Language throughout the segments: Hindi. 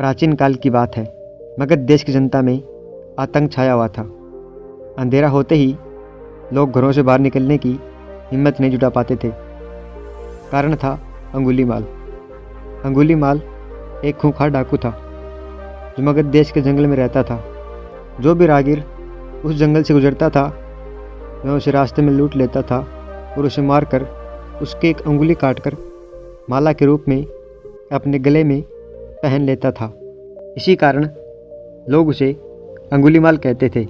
प्राचीन काल की बात है। मगध देश की जनता में आतंक छाया हुआ था। अंधेरा होते ही लोग घरों से बाहर निकलने की हिम्मत नहीं जुटा पाते थे। कारण था अंगुलीमाल। अंगुलीमाल एक खूंखार डाकू था जो मगध देश के जंगल में रहता था। जो भी राहगीर उस जंगल से गुजरता था वह उसे रास्ते में लूट लेता था और उसे मारकर उसकी एक अंगुली काटकर माला के रूप में अपने गले में पहन लेता था। इसी कारण लोग उसे अंगुलीमाल कहते थे।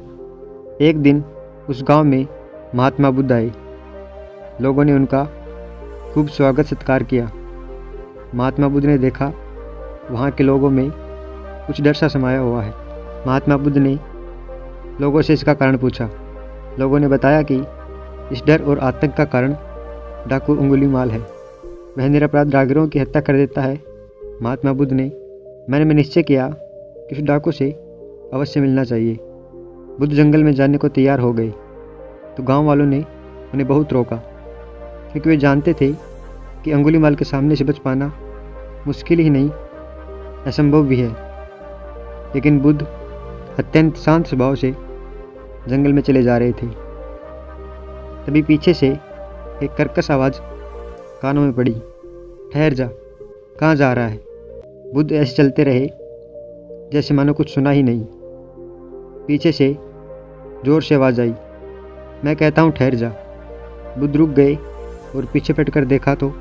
एक दिन उस गांव में महात्मा बुद्ध आए। लोगों ने उनका खूब स्वागत सत्कार किया। महात्मा बुद्ध ने देखा वहाँ के लोगों में कुछ डर सा समाया हुआ है। महात्मा बुद्ध ने लोगों से इसका कारण पूछा। लोगों ने बताया कि इस डर और आतंक का कारण डाकू अंगुलीमाल है। वह निरपराध राहगीरों की हत्या कर देता है। महात्मा बुद्ध ने मन में निश्चय किया कि उस डाकू से अवश्य मिलना चाहिए। बुद्ध जंगल में जाने को तैयार हो गए तो गांव वालों ने उन्हें बहुत रोका, क्योंकि वे जानते थे कि अंगुलीमाल के सामने से बच पाना मुश्किल ही नहीं, असंभव भी है। लेकिन बुद्ध अत्यंत शांत स्वभाव से जंगल में चले जा रहे थे। तभी पीछे से एक कर्कश आवाज़ कानों में पड़ी, ठहर जा, कहाँ जा रहा है। बुद्ध ऐसे चलते रहे जैसे मानो कुछ सुना ही नहीं। पीछे से जोर से आवाज़ आई, मैं कहता हूँ ठहर जा। बुद्ध रुक गए और पीछे पलटकर देखा तो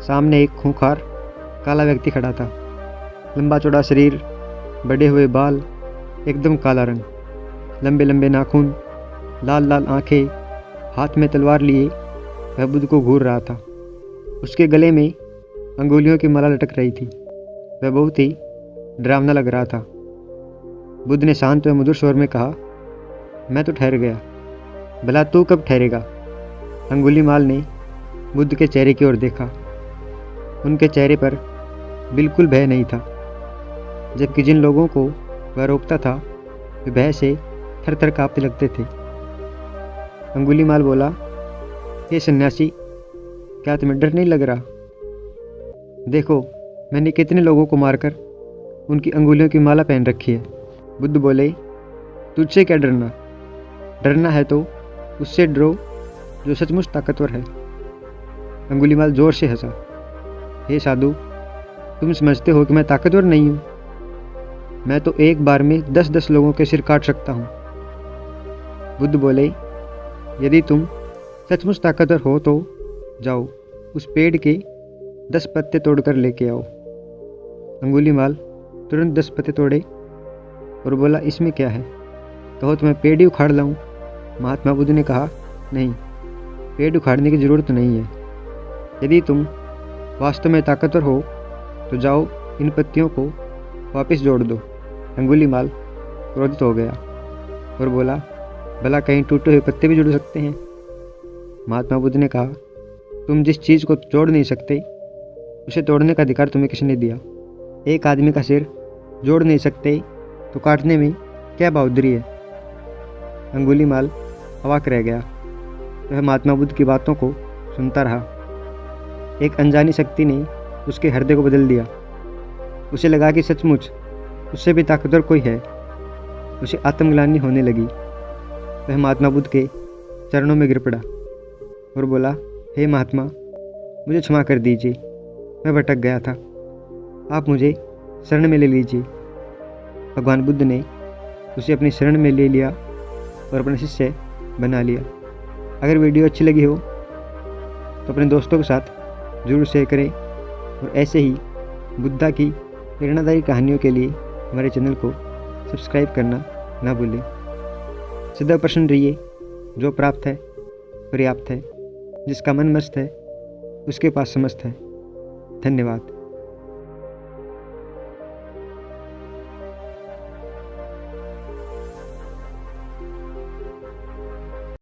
सामने एक खूंखार काला व्यक्ति खड़ा था। लंबा चौड़ा शरीर, बड़े हुए बाल, एकदम काला रंग, लंबे लंबे नाखून, लाल लाल आंखें, हाथ में तलवार लिए वह बुद्ध को घूर रहा था। उसके गले में अंगुलियों की माला लटक रही थी। वह बहुत ही डरावना लग रहा था। बुद्ध ने शांत व मधुर स्वर में कहा, मैं तो ठहर गया, भला तू कब ठहरेगा। अंगुलीमाल ने बुद्ध के चेहरे की ओर देखा। उनके चेहरे पर बिल्कुल भय नहीं था, जबकि जिन लोगों को वह रोकता था वे भय से थर थर कांपते लगते थे। अंगुलीमाल बोला, हे सन्यासी, क्या तुम्हें डर नहीं लग रहा? देखो, मैंने कितने लोगों को मारकर उनकी अंगुलियों की माला पहन रखी है। बुद्ध बोले, तुझसे क्या डरना? डरना है तो उससे डरो जो सचमुच ताकतवर है। अंगुलीमाल जोर से हंसा, हे साधु, तुम समझते हो कि मैं ताकतवर नहीं हूँ? मैं तो एक बार में 10-10 लोगों के सिर काट सकता हूँ। बुद्ध बोले, यदि तुम सचमुच ताकतवर हो तो जाओ, उस पेड़ के 10 पत्ते तोड़कर लेके आओ। अंगुलीमाल तुरंत 10 पत्ते तोड़े और बोला, इसमें क्या है, कहो तो मैं पेड़ ही उखाड़ लाऊं। महात्मा बुद्ध ने कहा, नहीं, पेड़ उखाड़ने की ज़रूरत नहीं है। यदि तुम वास्तव में ताकतवर हो तो जाओ, इन पत्तियों को वापस जोड़ दो। अंगुलीमाल क्रोधित हो गया और बोला, भला कहीं टूटे हुए पत्ते भी जुड़ सकते हैं? महात्मा बुद्ध ने कहा, तुम जिस चीज़ को जोड़ नहीं सकते उसे तोड़ने का अधिकार तुम्हें किसने दिया? एक आदमी का सिर जोड़ नहीं सकते तो काटने में क्या बहादुरी है? अंगुलीमाल अवाक रह गया। वह महात्मा बुद्ध की बातों को सुनता रहा। एक अनजानी शक्ति ने उसके हृदय को बदल दिया। उसे लगा कि सचमुच उससे भी ताकतवर कोई है। उसे आत्मग्लानि होने लगी। वह महात्मा बुद्ध के चरणों में गिर पड़ा और बोला, हे महात्मा, मुझे क्षमा कर दीजिए, मैं भटक गया था, आप मुझे शरण में ले लीजिए। भगवान बुद्ध ने उसे अपनी शरण में ले लिया और अपना शिष्य बना लिया। अगर वीडियो अच्छी लगी हो तो अपने दोस्तों के साथ ज़रूर शेयर करें और ऐसे ही बुद्धा की प्रेरणादायी कहानियों के लिए हमारे चैनल को सब्सक्राइब करना ना भूलें। सदैव प्रसन्न रहिए। जो प्राप्त है पर्याप्त है, जिसका मन मस्त है उसके पास समस्त है। धन्यवाद।